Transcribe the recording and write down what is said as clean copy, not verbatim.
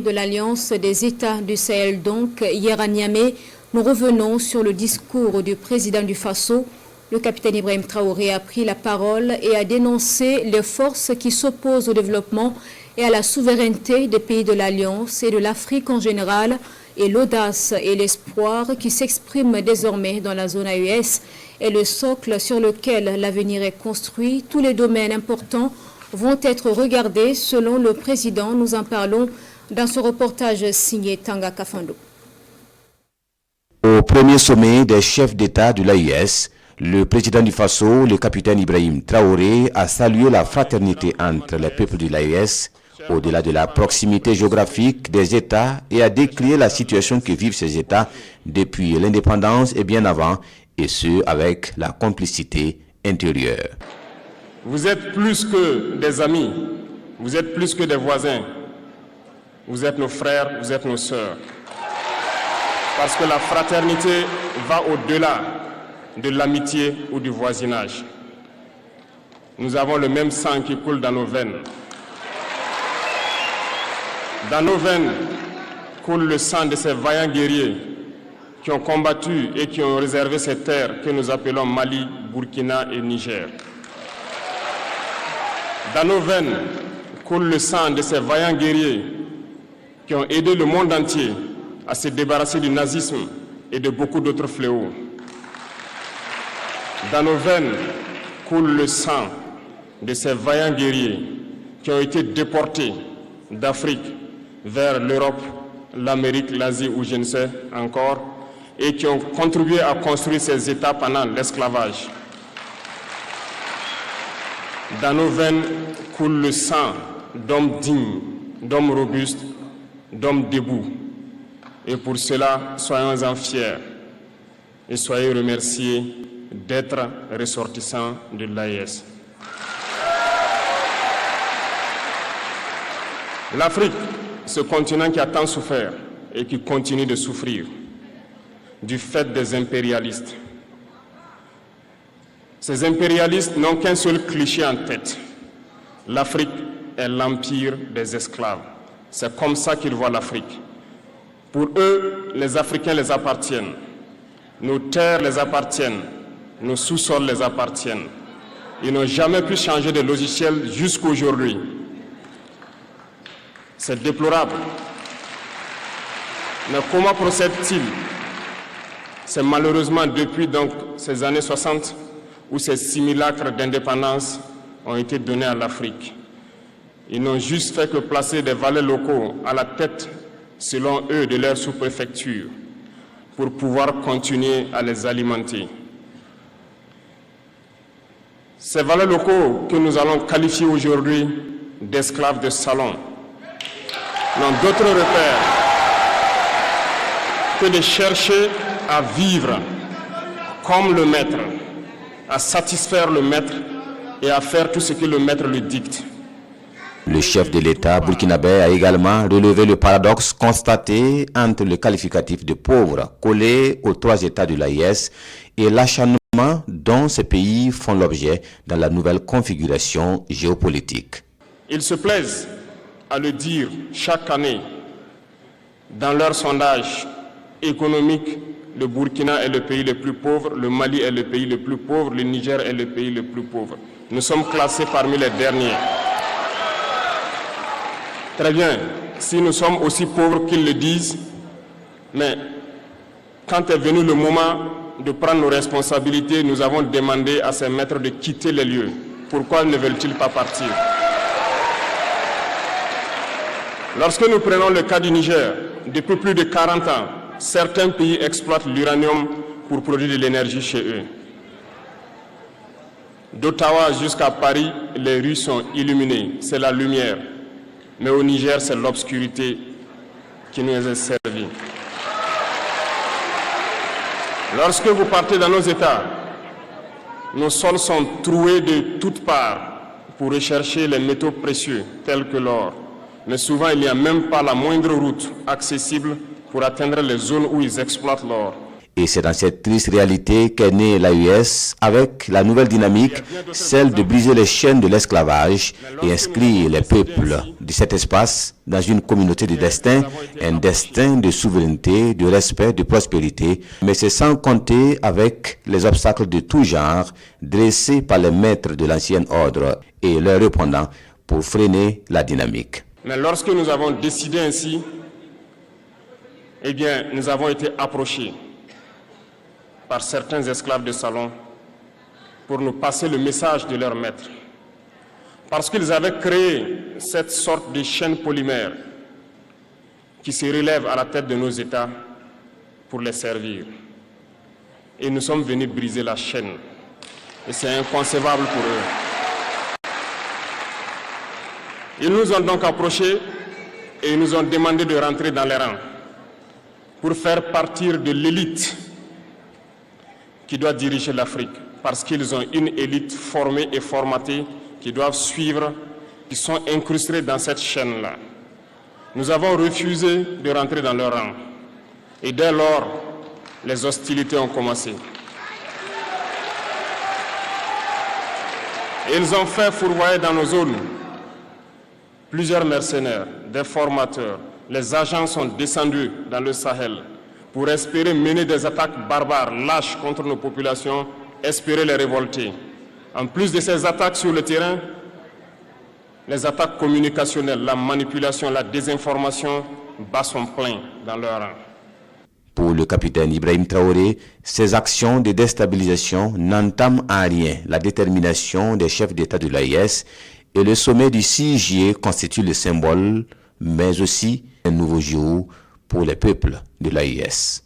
De l'Alliance des États du Sahel, donc, hier à Niamey, nous revenons sur le discours du président du Faso. Le capitaine Ibrahim Traoré a pris la parole et a dénoncé les forces qui s'opposent au développement et à la souveraineté des pays de l'Alliance et de l'Afrique en général, et l'audace et l'espoir qui s'expriment désormais dans la zone AES est le socle sur lequel l'avenir est construit. Tous les domaines importants vont être regardés selon le président. Nous en parlons dans ce reportage signé Tanga Kafando. Au premier sommet des chefs d'État de l'AES, le président du Faso, le capitaine Ibrahim Traoré, a salué la fraternité entre les peuples de l'AES, au-delà de la proximité géographique des États, et a décrié la situation que vivent ces États depuis l'indépendance et bien avant, et ce, avec la complicité intérieure. Vous êtes plus que des amis, vous êtes plus que des voisins. Vous êtes nos frères, vous êtes nos sœurs. Parce que la fraternité va au-delà de l'amitié ou du voisinage. Nous avons le même sang qui coule dans nos veines. Dans nos veines coule le sang de ces vaillants guerriers qui ont combattu et qui ont réservé ces terres que nous appelons Mali, Burkina et Niger. Dans nos veines coule le sang de ces vaillants guerriers qui ont aidé le monde entier à se débarrasser du nazisme et de beaucoup d'autres fléaux. Dans nos veines coule le sang de ces vaillants guerriers qui ont été déportés d'Afrique vers l'Europe, l'Amérique, l'Asie ou je ne sais encore, et qui ont contribué à construire ces États pendant l'esclavage. Dans nos veines coule le sang d'hommes dignes, d'hommes robustes, d'hommes debout. Et pour cela, soyons-en fiers et soyez remerciés d'être ressortissants de l'AES. L'Afrique, ce continent qui a tant souffert et qui continue de souffrir du fait des impérialistes. Ces impérialistes n'ont qu'un seul cliché en tête. L'Afrique est l'empire des esclaves. C'est comme ça qu'ils voient l'Afrique. Pour eux, les Africains les appartiennent. Nos terres les appartiennent. Nos sous-sols les appartiennent. Ils n'ont jamais pu changer de logiciel jusqu'à aujourd'hui. C'est déplorable. Mais comment procèdent-ils? C'est malheureusement depuis donc ces années 60 où ces simulacres d'indépendance ont été donnés à l'Afrique. Ils n'ont juste fait que placer des valets locaux à la tête, selon eux, de leur sous-préfecture pour pouvoir continuer à les alimenter. Ces valets locaux que nous allons qualifier aujourd'hui d'esclaves de salon n'ont d'autre repère que de chercher à vivre comme le maître, à satisfaire le maître et à faire tout ce que le maître lui dicte. Le chef de l'État burkinabé a également relevé le paradoxe constaté entre le qualificatif de pauvre collé aux trois États de l'AES et l'acharnement dont ces pays font l'objet dans la nouvelle configuration géopolitique. Ils se plaisent à le dire chaque année dans leurs sondages économiques. Le Burkina est le pays le plus pauvre, le Mali est le pays le plus pauvre, le Niger est le pays le plus pauvre. Nous sommes classés parmi les derniers. Très bien, si nous sommes aussi pauvres qu'ils le disent, mais quand est venu le moment de prendre nos responsabilités, nous avons demandé à ces maîtres de quitter les lieux. Pourquoi ne veulent-ils pas partir? Lorsque nous prenons le cas du Niger, depuis plus de 40 ans, certains pays exploitent l'uranium pour produire de l'énergie chez eux. D'Ottawa jusqu'à Paris, les rues sont illuminées, c'est la lumière. Mais au Niger, c'est l'obscurité qui nous est servie. Lorsque vous partez dans nos États, nos sols sont troués de toutes parts pour rechercher les métaux précieux tels que l'or. Mais souvent, il n'y a même pas la moindre route accessible pour atteindre les zones où ils exploitent l'or. Et c'est dans cette triste réalité qu'est née l'AES avec la nouvelle dynamique, celle de briser les chaînes de l'esclavage et inscrire les peuples de cet espace dans une communauté de destin, un destin de souveraineté, de respect, de prospérité, mais c'est sans compter avec les obstacles de tout genre dressés par les maîtres de l'ancien ordre et leurs répondants pour freiner la dynamique. Mais lorsque nous avons décidé ainsi, eh bien, nous avons été approchés par certains esclaves de salon pour nous passer le message de leur maître. Parce qu'ils avaient créé cette sorte de chaîne polymère qui se relève à la tête de nos États pour les servir. Et nous sommes venus briser la chaîne. Et c'est inconcevable pour eux. Ils nous ont donc approchés et ils nous ont demandé de rentrer dans les rangs pour faire partir de l'élite qui doit diriger l'Afrique, parce qu'ils ont une élite formée et formatée qui doivent suivre, qui sont incrustés dans cette chaîne-là. Nous avons refusé de rentrer dans leur rang. Et dès lors, les hostilités ont commencé. Et ils ont fait fourvoyer dans nos zones plusieurs mercenaires, des formateurs. Les agents sont descendus dans le Sahel pour espérer mener des attaques barbares, lâches contre nos populations, espérer les révolter. En plus de ces attaques sur le terrain, les attaques communicationnelles, la manipulation, la désinformation battent son plein dans leur rang. Pour le capitaine Ibrahim Traoré, ces actions de déstabilisation n'entament en rien la détermination des chefs d'État de l'AES et le sommet du 6 juillet constitue le symbole, mais aussi un nouveau jour pour les peuples de l'AES.